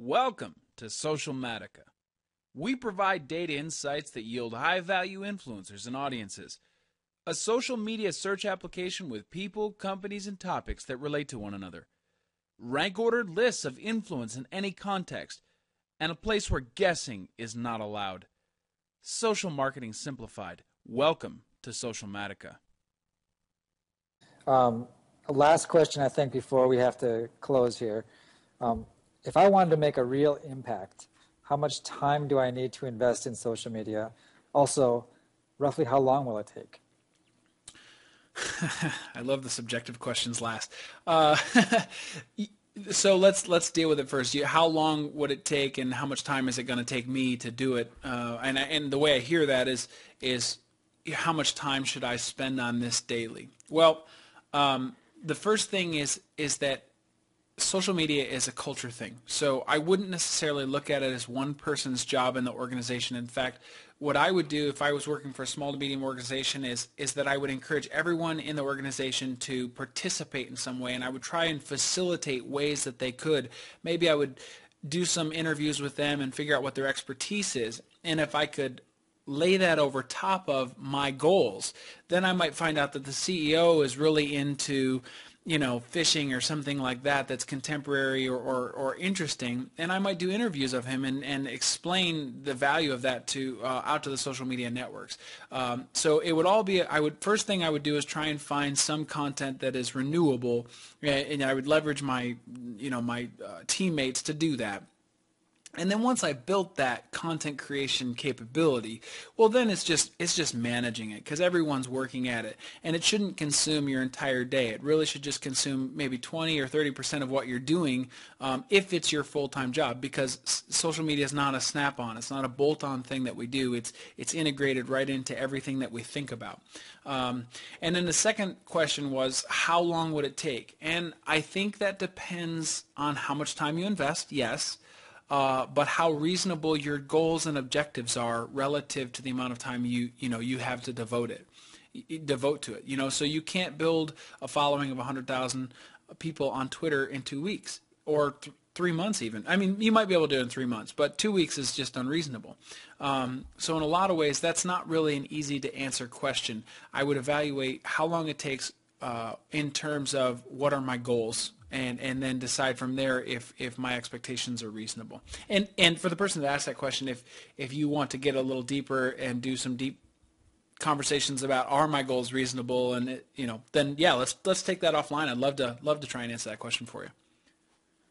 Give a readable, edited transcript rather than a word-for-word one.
Welcome to Socialmatica. We provide data insights that yield high-value influencers and audiences. A social media search application with people, companies, and topics that relate to one another. Rank-ordered lists of influence in any context, and a place where guessing is not allowed. Social marketing simplified. Welcome to Socialmatica. Last question, I think, before we have to close here. If I wanted to make a real impact, how much time do I need to invest in social media? Also, roughly how long will it take? I love the subjective questions last. So let's deal with it first. How long would it take, and how much time is it going to take me to do it? And the way I hear that is how much time should I spend on this daily? Well, the first thing is that social media is a culture thing. So I wouldn't necessarily look at it as one person's job in the organization. In fact, what I would do if I was working for a small to medium organization is that I would encourage everyone in the organization to participate in some way, and I would try and facilitate ways that they could. Maybe I would do some interviews with them and figure out what their expertise is, and if I could lay that over top of my goals, then I might find out that the CEO is really into fishing or something like that that's contemporary or interesting, and I might do interviews of him and explain the value of that out to the social media networks. So it would all be, first thing I would do is try and find some content that is renewable, and I would leverage my teammates to do that. And then once I built that content creation capability, well, then it's just managing it, because everyone's working at it, and it shouldn't consume your entire day. It really should just consume maybe 20 or 30% of what you're doing, if it's your full-time job, because social media is not a snap-on. It's not a bolt-on thing that we do. It's integrated right into everything that we think about. And then the second question was, how long would it take? And I think that depends on how much time you invest, yes. But how reasonable your goals and objectives are relative to the amount of time you have to devote to it. So you can't build a following of 100,000 people on Twitter in 2 weeks or 3 months even. I mean, you might be able to do it in 3 months, but 2 weeks is just unreasonable. So in a lot of ways, that's not really an easy to answer question. I would evaluate how long it takes in terms of what are my goals, and then decide from there if my expectations are reasonable. And for the person that asked that question, if you want to get a little deeper and do some deep conversations about are my goals reasonable, and then yeah, let's take that offline. I'd love to try and answer that question for you.